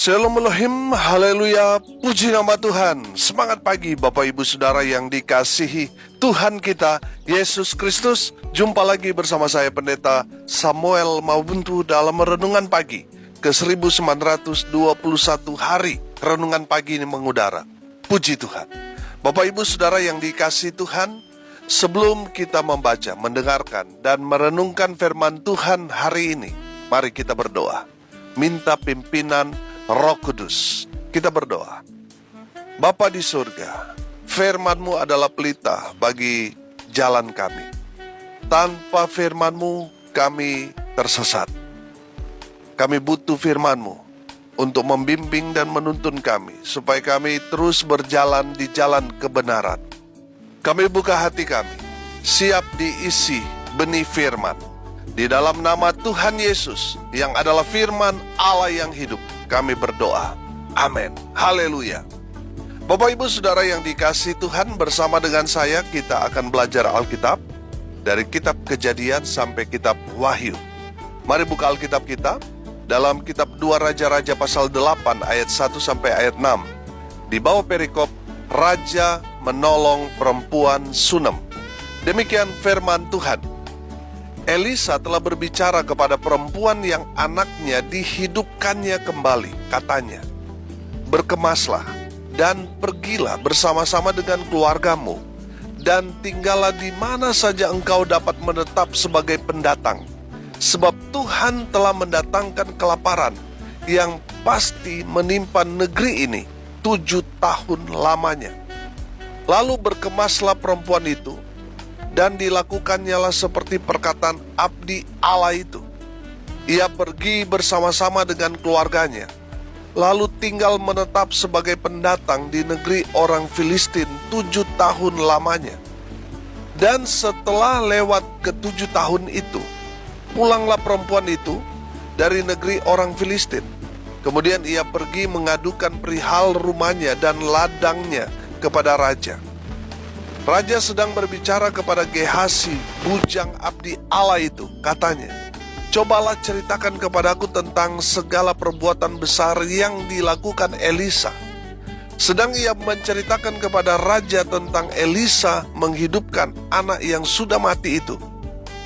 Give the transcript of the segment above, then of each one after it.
Shalom Elohim, haleluya, puji nama Tuhan. Semangat pagi Bapak Ibu Saudara yang dikasihi Tuhan kita, Yesus Kristus. Jumpa lagi bersama saya Pendeta Samuel Mabuntu dalam Renungan Pagi ke 1921 hari Renungan Pagi ini mengudara. Puji Tuhan. Bapak Ibu Saudara yang dikasihi Tuhan, sebelum kita membaca, mendengarkan, dan merenungkan firman Tuhan hari ini, mari kita berdoa. Minta pimpinan Roh Kudus. Kita berdoa. Bapa di surga, firman-Mu adalah pelita bagi jalan kami. Tanpa firman-Mu kami tersesat. Kami butuh firman-Mu untuk membimbing dan menuntun kami, supaya kami terus berjalan di jalan kebenaran. Kami buka hati kami, siap diisi benih firman. Di dalam nama Tuhan Yesus yang adalah firman Allah yang hidup, kami berdoa. Amin. Haleluya. Bapak Ibu Saudara yang dikasihi Tuhan, bersama dengan saya kita akan belajar Alkitab dari kitab Kejadian sampai kitab Wahyu. Mari buka Alkitab kita dalam kitab 2 Raja-Raja pasal 8 ayat 1 sampai ayat 6. Di bawah perikop Raja menolong perempuan Sunem. Demikian firman Tuhan. Elisa telah berbicara kepada perempuan yang anaknya dihidupkannya kembali. Katanya, berkemaslah dan pergilah bersama-sama dengan keluargamu, dan tinggallah di mana saja engkau dapat menetap sebagai pendatang. Sebab Tuhan telah mendatangkan kelaparan yang pasti menimpa negeri ini 7 tahun lamanya. Lalu berkemaslah perempuan itu, dan dilakukannya seperti perkataan abdi Allah itu. Ia pergi bersama-sama dengan keluarganya, lalu tinggal menetap sebagai pendatang di negeri orang Filistin 7 tahun lamanya. Dan setelah lewat ke-7 tahun itu, pulanglah perempuan itu dari negeri orang Filistin. Kemudian ia pergi mengadukan perihal rumahnya dan ladangnya kepada raja. Raja sedang berbicara kepada Gehasi, bujang abdi Allah itu. Katanya, cobalah ceritakan kepadaku tentang segala perbuatan besar yang dilakukan Elisa. Sedang ia menceritakan kepada raja tentang Elisa menghidupkan anak yang sudah mati itu.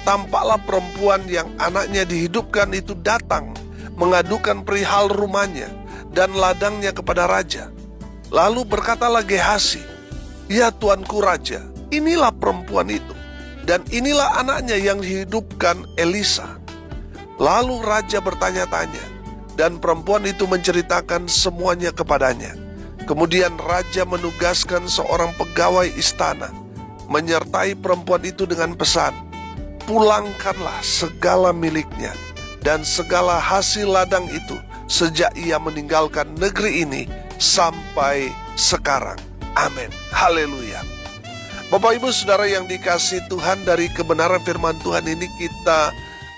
Tampaklah perempuan yang anaknya dihidupkan itu datang mengadukan perihal rumahnya dan ladangnya kepada raja. Lalu berkatalah Gehasi, ya tuanku raja, inilah perempuan itu, dan inilah anaknya yang dihidupkan Elisa. Lalu raja bertanya-tanya, dan perempuan itu menceritakan semuanya kepadanya. Kemudian raja menugaskan seorang pegawai istana menyertai perempuan itu dengan pesan, pulangkanlah segala miliknya dan segala hasil ladang itu sejak ia meninggalkan negeri ini sampai sekarang. Amin. Haleluya. Bapak Ibu Saudara yang dikasihi Tuhan, dari kebenaran firman Tuhan ini kita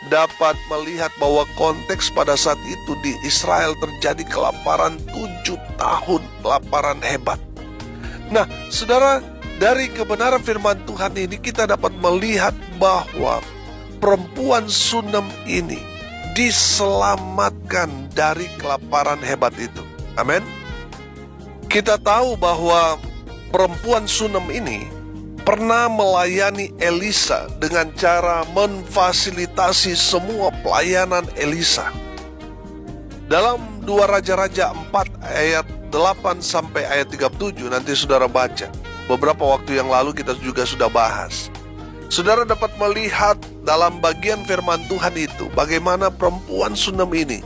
dapat melihat bahwa konteks pada saat itu di Israel terjadi kelaparan 7 tahun, kelaparan hebat. Nah, Saudara, dari kebenaran firman Tuhan ini kita dapat melihat bahwa perempuan Sunem ini diselamatkan dari kelaparan hebat itu. Amin. Kita tahu bahwa perempuan Sunem ini pernah melayani Elisa dengan cara memfasilitasi semua pelayanan Elisa. Dalam 2 Raja-Raja 4 ayat 8 sampai ayat 37, nanti saudara baca. Beberapa waktu yang lalu kita juga sudah bahas. Saudara dapat melihat dalam bagian firman Tuhan itu bagaimana perempuan Sunem ini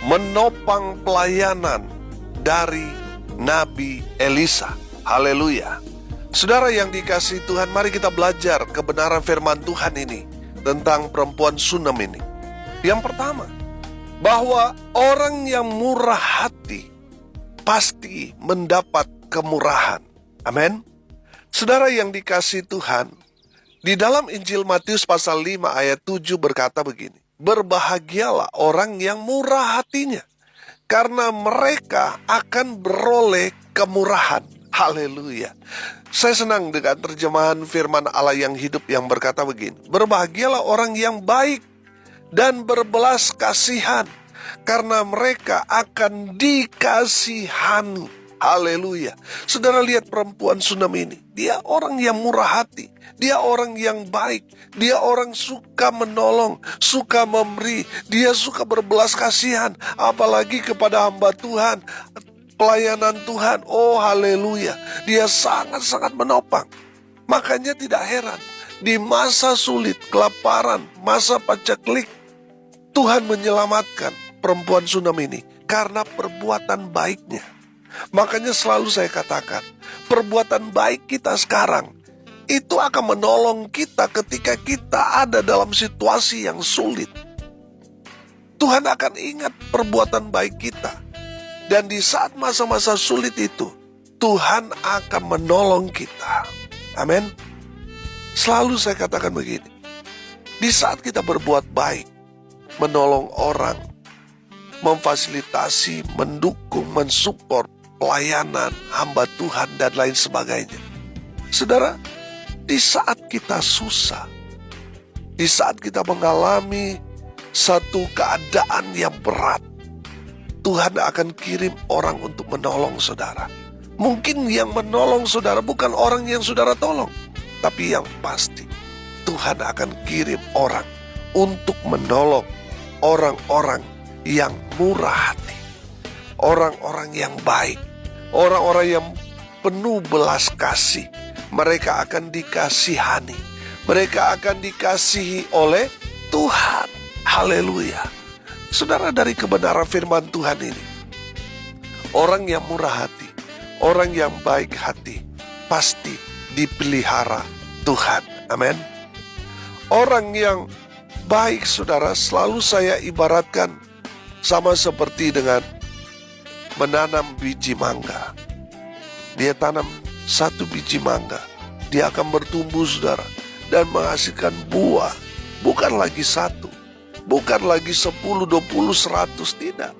menopang pelayanan dari Nabi Elisa. Haleluya. Saudara yang dikasihi Tuhan, mari kita belajar kebenaran firman Tuhan ini tentang perempuan Sunem ini. Yang pertama, bahwa orang yang murah hati pasti mendapat kemurahan. Amin. Saudara yang dikasihi Tuhan, di dalam Injil Matius pasal 5 ayat 7 berkata begini, berbahagialah orang yang murah hatinya, karena mereka akan beroleh kemurahan. Haleluya. Saya senang dengan terjemahan firman Allah yang hidup yang berkata begini, berbahagialah orang yang baik dan berbelas kasihan, karena mereka akan dikasihani. Haleluya. Saudara lihat perempuan Sunam ini. Dia orang yang murah hati. Dia orang yang baik. Dia orang suka menolong, suka memberi. Dia suka berbelas kasihan, apalagi kepada hamba Tuhan, pelayanan Tuhan. Oh haleluya. Dia sangat-sangat menopang. Makanya tidak heran, di masa sulit, kelaparan, masa paceklik, Tuhan menyelamatkan perempuan Sunam ini karena perbuatan baiknya. Makanya selalu saya katakan, perbuatan baik kita sekarang itu akan menolong kita ketika kita ada dalam situasi yang sulit. Tuhan akan ingat perbuatan baik kita. Dan di saat masa-masa sulit itu, Tuhan akan menolong kita. Amin. Selalu saya katakan begini, di saat kita berbuat baik, menolong orang, memfasilitasi, mendukung, mensupport pelayanan hamba Tuhan dan lain sebagainya. Saudara, di saat kita susah, di saat kita mengalami satu keadaan yang berat, Tuhan akan kirim orang untuk menolong saudara. Mungkin yang menolong saudara bukan orang yang saudara tolong, tapi yang pasti Tuhan akan kirim orang untuk menolong orang-orang yang murah hati, orang-orang yang baik, orang-orang yang penuh belas kasih. Mereka akan dikasihani, mereka akan dikasihi oleh Tuhan. Haleluya. Saudara, dari kebenaran firman Tuhan ini, orang yang murah hati, orang yang baik hati, pasti dipelihara Tuhan. Amin. Orang yang baik, saudara, selalu saya ibaratkan sama seperti dengan menanam biji mangga. Dia tanam satu biji mangga, dia akan bertumbuh, saudara, dan menghasilkan buah. Bukan lagi satu, bukan lagi 10, 20, 100, tidak.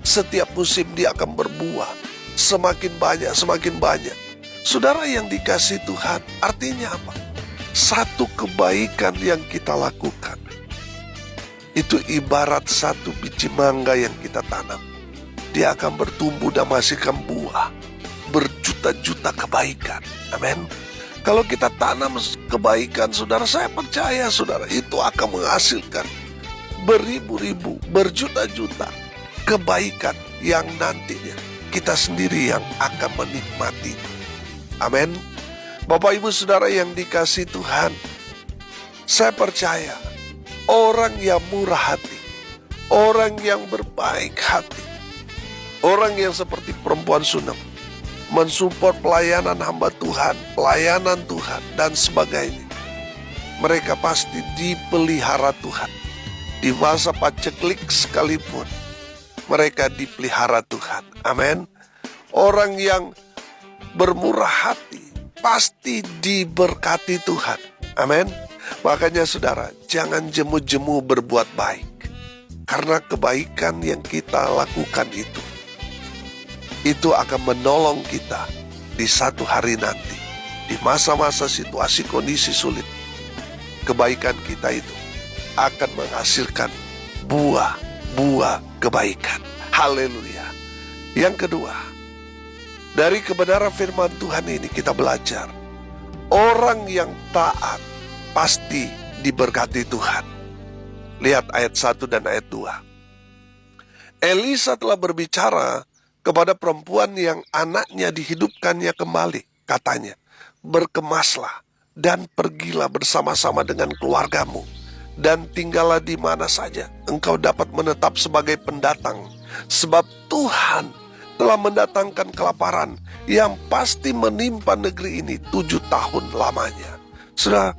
Setiap musim dia akan berbuah, semakin banyak, semakin banyak. Saudara yang dikasih Tuhan, artinya apa? Satu kebaikan yang kita lakukan, itu ibarat satu biji mangga yang kita tanam. Dia akan bertumbuh dan menghasilkan buah, berjuta-juta kebaikan. Amin. Kalau kita tanam kebaikan, saudara, saya percaya, saudara, itu akan menghasilkan beribu-ribu, berjuta-juta kebaikan yang nantinya kita sendiri yang akan menikmati. Amin. Bapak ibu saudara yang dikasih Tuhan, saya percaya orang yang murah hati, orang yang berbaik hati, orang yang seperti perempuan Sunam, mensupport pelayanan hamba Tuhan, pelayanan Tuhan, dan sebagainya. Mereka pasti dipelihara Tuhan. Di masa paceklik sekalipun, mereka dipelihara Tuhan. Amin. Orang yang bermurah hati, pasti diberkati Tuhan. Amin. Makanya saudara, jangan jemu-jemu berbuat baik. Karena kebaikan yang kita lakukan itu akan menolong kita di satu hari nanti. Di masa-masa situasi kondisi sulit, kebaikan kita itu akan menghasilkan buah-buah kebaikan. Haleluya. Yang kedua, dari kebenaran firman Tuhan ini kita belajar, orang yang taat pasti diberkati Tuhan. Lihat ayat 1 dan ayat 2. Elisa telah berbicara kepada perempuan yang anaknya dihidupkannya kembali. Katanya, berkemaslah dan pergilah bersama-sama dengan keluargamu, dan tinggallah di mana saja engkau dapat menetap sebagai pendatang. Sebab Tuhan telah mendatangkan kelaparan yang pasti menimpa negeri ini 7 tahun lamanya. Sudah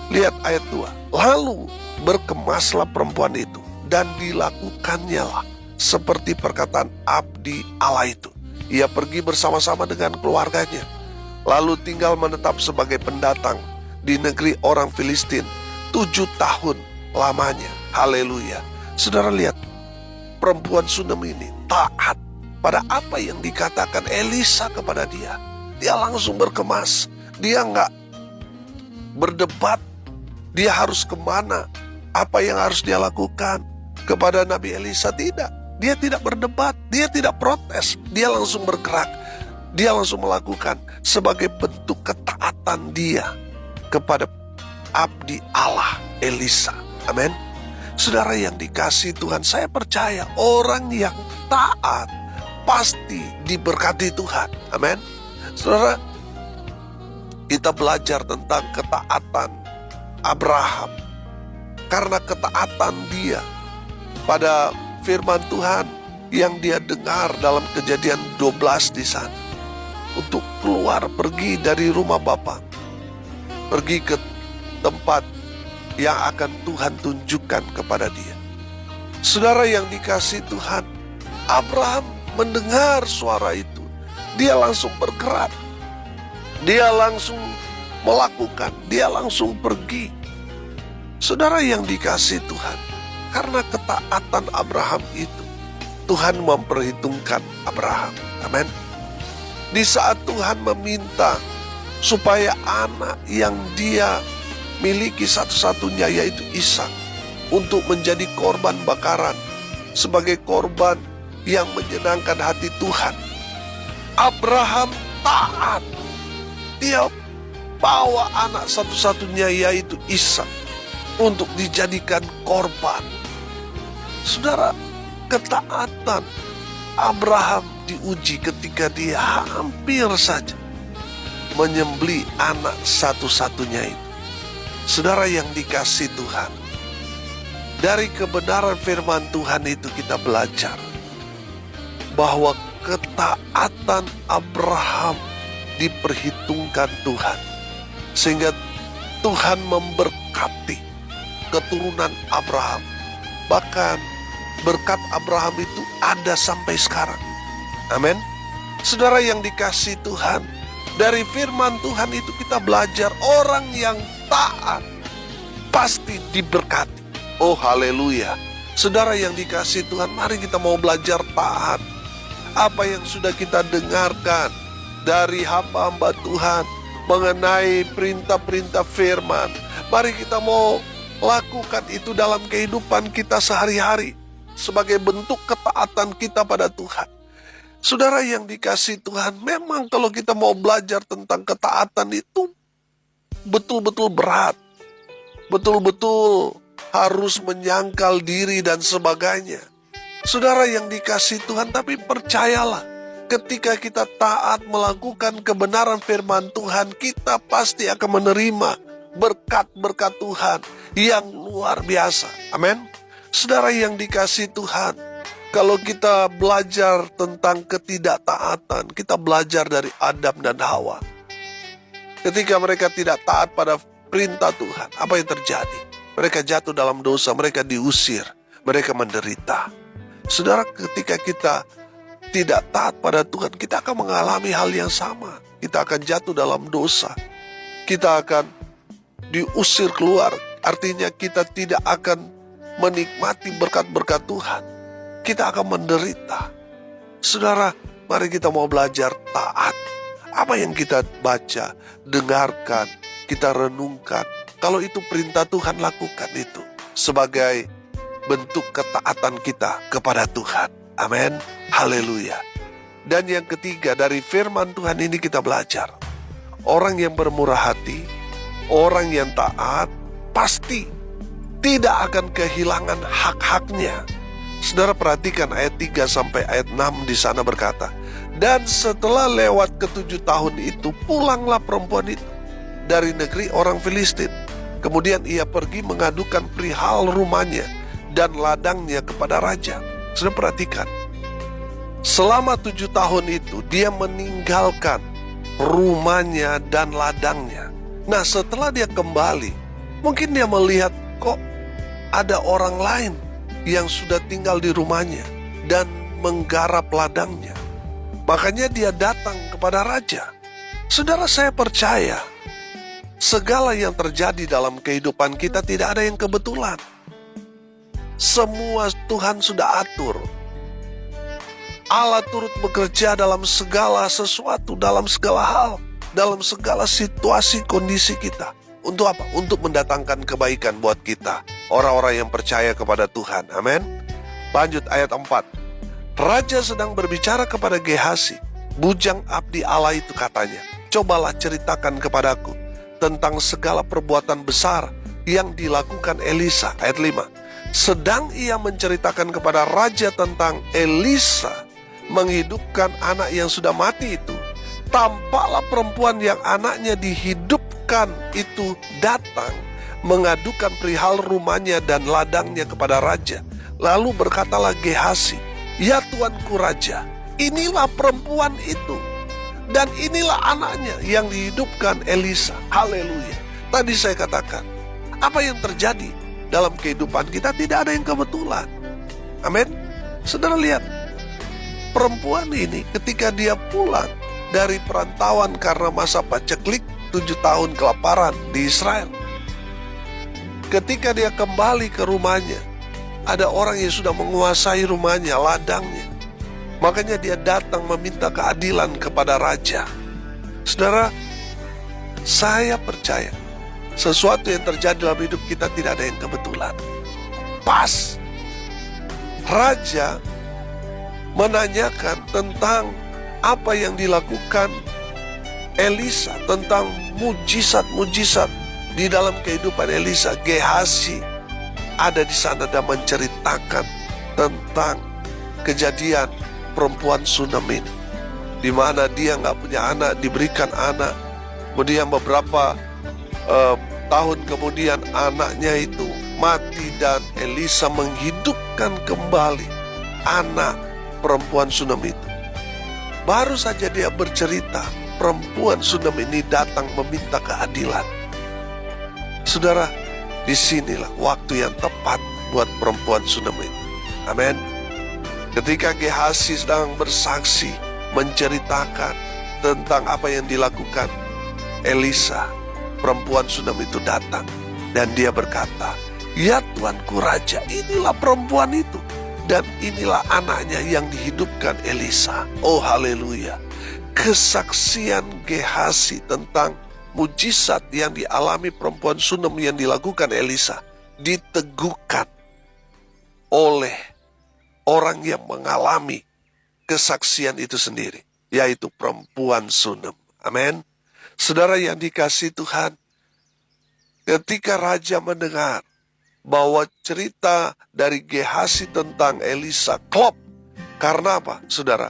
lihat ayat 2. Lalu berkemaslah perempuan itu, dan dilakukannya lah seperti perkataan abdi Allah itu. Ia pergi bersama-sama dengan keluarganya, lalu tinggal menetap sebagai pendatang di negeri orang Filistin 7 tahun lamanya. Haleluya. Saudara lihat, perempuan Sunam ini taat pada apa yang dikatakan Elisa kepada dia. Dia langsung berkemas. Dia nggak berdebat, dia harus kemana, apa yang harus dia lakukan. kepada Nabi Elisa? Tidak. Dia tidak berdebat, dia tidak protes, dia langsung bergerak. Dia langsung melakukan sebagai bentuk ketaatan dia kepada abdi Allah Elisa. Amin. Saudara yang dikasihi Tuhan, saya percaya orang yang taat pasti diberkati Tuhan. Amin. Saudara, kita belajar tentang ketaatan Abraham. Karena ketaatan dia pada firman Tuhan yang dia dengar dalam Kejadian 12 di sana. Untuk keluar pergi dari rumah Bapa, pergi ke tempat yang akan Tuhan tunjukkan kepada dia. Saudara yang dikasihi Tuhan, Abraham mendengar suara itu. Dia langsung bergerak. Dia langsung melakukan. Dia langsung pergi. Saudara yang dikasihi Tuhan, karena ketaatan Abraham itu, Tuhan memperhitungkan Abraham. Amin. Di saat Tuhan meminta supaya anak yang dia miliki satu-satunya, yaitu Ishak, untuk menjadi korban bakaran, sebagai korban yang menyenangkan hati Tuhan, Abraham taat. Dia bawa anak satu-satunya, yaitu Ishak, untuk dijadikan korban. Saudara, ketaatan Abraham diuji ketika dia hampir saja menyembelih anak satu-satunya itu. Saudara yang dikasihi Tuhan, dari kebenaran firman Tuhan itu kita belajar bahwa ketaatan Abraham diperhitungkan Tuhan, sehingga Tuhan memberkati keturunan Abraham. Bahkan berkat Abraham itu ada sampai sekarang. Amin. Saudara yang dikasihi Tuhan, dari firman Tuhan itu kita belajar orang yang taat pasti diberkati. Oh haleluya. Saudara yang dikasihi Tuhan, mari kita mau belajar taat. Apa yang sudah kita dengarkan dari hamba-hamba Tuhan mengenai perintah-perintah firman, mari kita mau lakukan itu dalam kehidupan kita sehari-hari sebagai bentuk ketaatan kita pada Tuhan. Saudara yang dikasihi Tuhan, memang kalau kita mau belajar tentang ketaatan itu betul-betul berat, betul-betul harus menyangkal diri dan sebagainya. Saudara yang dikasihi Tuhan, tapi percayalah, ketika kita taat melakukan kebenaran firman Tuhan, kita pasti akan menerima berkat-berkat Tuhan yang luar biasa. Amin. Saudara yang dikasihi Tuhan, kalau kita belajar tentang ketidaktaatan, kita belajar dari Adam dan Hawa. Ketika mereka tidak taat pada perintah Tuhan, apa yang terjadi? Mereka jatuh dalam dosa, mereka diusir, mereka menderita. Saudara, ketika kita tidak taat pada Tuhan, kita akan mengalami hal yang sama. Kita akan jatuh dalam dosa. Kita akan diusir keluar. Artinya kita tidak akan menikmati berkat-berkat Tuhan. Kita akan menderita. Saudara, mari kita mau belajar taat. Apa yang kita baca, dengarkan, kita renungkan. Kalau itu perintah Tuhan, lakukan itu sebagai bentuk ketaatan kita kepada Tuhan. Amin. Haleluya. Dan yang ketiga, dari firman Tuhan ini kita belajar, orang yang bermurah hati, orang yang taat, pasti tidak akan kehilangan hak-haknya. Saudara perhatikan ayat 3 sampai ayat 6 di sana berkata, dan setelah lewat ke-7 tahun itu, pulanglah perempuan itu dari negeri orang Filistin. Kemudian ia pergi mengadukan perihal rumahnya dan ladangnya kepada raja. Saudara perhatikan, selama 7 tahun itu dia meninggalkan rumahnya dan ladangnya. Nah, setelah dia kembali, mungkin dia melihat kok ada orang lain yang sudah tinggal di rumahnya dan menggarap ladangnya. Makanya dia datang kepada raja. Saudara, saya percaya segala yang terjadi dalam kehidupan kita tidak ada yang kebetulan. Semua Tuhan sudah atur. Allah turut bekerja dalam segala sesuatu, dalam segala hal, dalam segala situasi kondisi kita. Untuk apa? Untuk mendatangkan kebaikan buat kita, orang-orang yang percaya kepada Tuhan. Amin. Lanjut ayat 4. Raja sedang berbicara kepada Gehazi, bujang abdi Allah itu, katanya, cobalah ceritakan kepadaku tentang segala perbuatan besar yang dilakukan Elisa. Ayat 5. Sedang ia menceritakan kepada raja tentang Elisa menghidupkan anak yang sudah mati itu, tampaklah perempuan yang anaknya dihidupkan itu datang mengadukan perihal rumahnya dan ladangnya kepada raja. Lalu berkatalah Gehazi, ya tuanku raja, inilah perempuan itu, dan inilah anaknya yang dihidupkan Elisa. Haleluya. Tadi saya katakan, apa yang terjadi dalam kehidupan kita tidak ada yang kebetulan. Amin. Saudara lihat, perempuan ini ketika dia pulang dari perantauan karena masa paceklik 7 tahun kelaparan di Israel, ketika dia kembali ke rumahnya, ada orang yang sudah menguasai rumahnya, ladangnya. Makanya dia datang meminta keadilan kepada raja. Saudara, saya percaya sesuatu yang terjadi dalam hidup kita tidak ada yang kebetulan. Pas raja menanyakan tentang apa yang dilakukan Elisa, tentang mujizat-mujizat di dalam kehidupan Elisa, Gehazi ada di sana dan menceritakan tentang kejadian perempuan Sunem ini, di mana dia nggak punya anak, diberikan anak. Kemudian beberapa tahun kemudian anaknya itu mati dan Elisa menghidupkan kembali anak perempuan Sunem itu. Baru saja dia bercerita, perempuan Sunem ini datang meminta keadilan. Saudara, disinilah waktu yang tepat buat perempuan Sunem ini. Amin. Ketika Gehazi sedang bersaksi menceritakan tentang apa yang dilakukan Elisa, perempuan Sunem itu datang dan dia berkata, ya tuanku raja, inilah perempuan itu dan inilah anaknya yang dihidupkan Elisa. Oh haleluya. Kesaksian Gehazi tentang mujizat yang dialami perempuan Sunem yang dilakukan Elisa diteguhkan oleh orang yang mengalami kesaksian itu sendiri, yaitu perempuan Sunem. Amin. Saudara yang dikasihi Tuhan, ketika raja mendengar bahwa cerita dari Gehazi tentang Elisa klop, karena apa, saudara?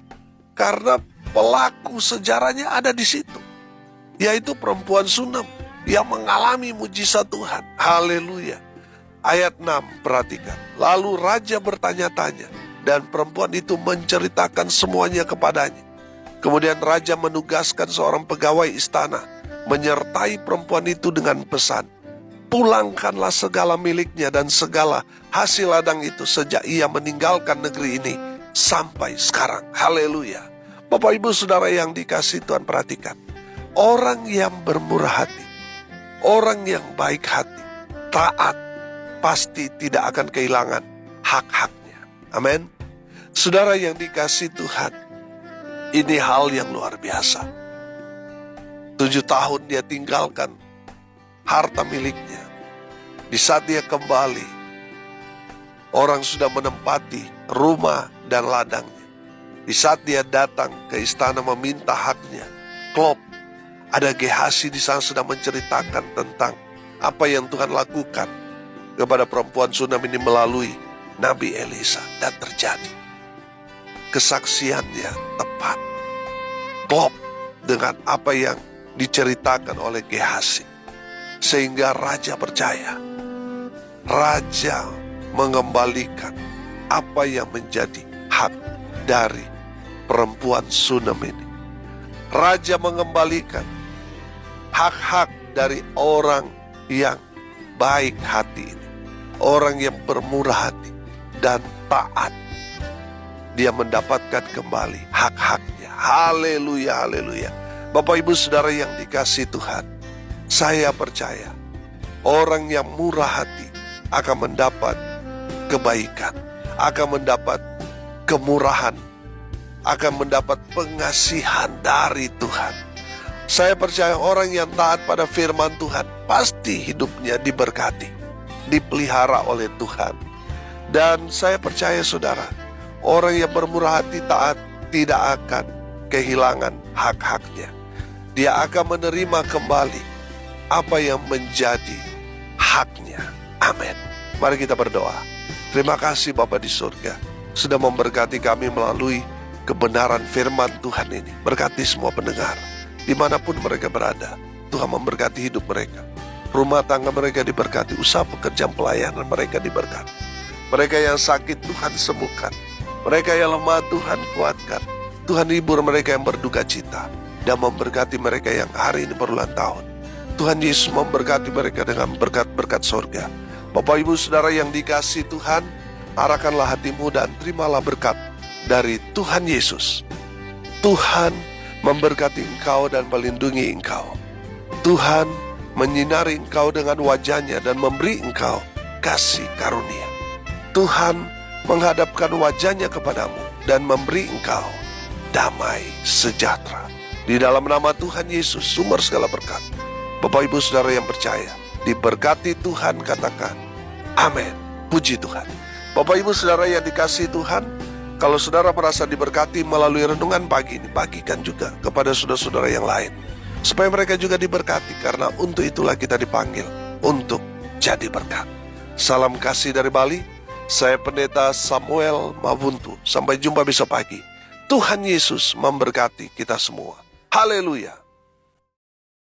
Karena pelaku sejarahnya ada di situ, yaitu perempuan Sunem yang mengalami mujizat Tuhan. Haleluya. Ayat 6, perhatikan. Lalu raja bertanya-tanya, dan perempuan itu menceritakan semuanya kepadanya. Kemudian raja menugaskan seorang pegawai istana menyertai perempuan itu dengan pesan, pulangkanlah segala miliknya dan segala hasil ladang itu sejak ia meninggalkan negeri ini sampai sekarang. Haleluya. Bapak ibu saudara yang dikasihi Tuhan, perhatikan. Orang yang bermurah hati, orang yang baik hati, taat, pasti tidak akan kehilangan hak-haknya. Amin. Saudara yang dikasihi Tuhan, ini hal yang luar biasa. 7 tahun dia tinggalkan harta miliknya. Di saat dia kembali, orang sudah menempati rumah dan ladangnya. Di saat dia datang ke istana meminta haknya, klop, ada Gehazi di sana sedang menceritakan tentang apa yang Tuhan lakukan kepada perempuan Sunem ini melalui Nabi Elisa, dan terjadi. Kesaksiannya tepat, klop dengan apa yang diceritakan oleh Gehazi, sehingga raja percaya. Raja mengembalikan apa yang menjadi hak dari perempuan Sunem ini. Raja mengembalikan hak-hak dari orang yang baik hati ini, orang yang bermurah hati dan taat. Dia mendapatkan kembali hak-haknya. Haleluya, haleluya. Bapak ibu saudara yang dikasihi Tuhan, saya percaya orang yang murah hati akan mendapat kebaikan, akan mendapat kemurahan, akan mendapat pengasihan dari Tuhan. Saya percaya orang yang taat pada firman Tuhan pasti hidupnya diberkati, dipelihara oleh Tuhan. Dan saya percaya saudara, orang yang bermurah hati taat tidak akan kehilangan hak-haknya. Dia akan menerima kembali apa yang menjadi haknya. Amin. Mari kita berdoa. Terima kasih Bapa di surga, sudah memberkati kami melalui kebenaran firman Tuhan ini. Berkati semua pendengar, dimanapun mereka berada. Tuhan memberkati hidup mereka. Rumah tangga mereka diberkati, usaha pekerjaan pelayanan mereka diberkati. Mereka yang sakit Tuhan sembuhkan, mereka yang lemah Tuhan kuatkan. Tuhan hibur mereka yang berduka cita, dan memberkati mereka yang hari ini berulang tahun. Tuhan Yesus memberkati mereka dengan berkat-berkat surga. Bapak Ibu Saudara yang dikasihi Tuhan, arahkanlah hatimu dan terimalah berkat dari Tuhan Yesus. Tuhan memberkati engkau dan melindungi engkau. Tuhan menyinari engkau dengan wajahnya dan memberi engkau kasih karunia. Tuhan menghadapkan wajahnya kepadamu dan memberi engkau damai sejahtera. Di dalam nama Tuhan Yesus, sumber segala berkat. Bapak Ibu Saudara yang percaya, diberkati Tuhan, katakan amin. Puji Tuhan. Bapak Ibu Saudara yang dikasihi Tuhan, kalau saudara merasa diberkati melalui renungan pagi ini, bagikan juga kepada saudara-saudara yang lain, supaya mereka juga diberkati, karena untuk itulah kita dipanggil untuk jadi berkat. Salam kasih dari Bali. Saya Pendeta Samuel Mabuntu. Sampai jumpa besok pagi. Tuhan Yesus memberkati kita semua. Haleluya.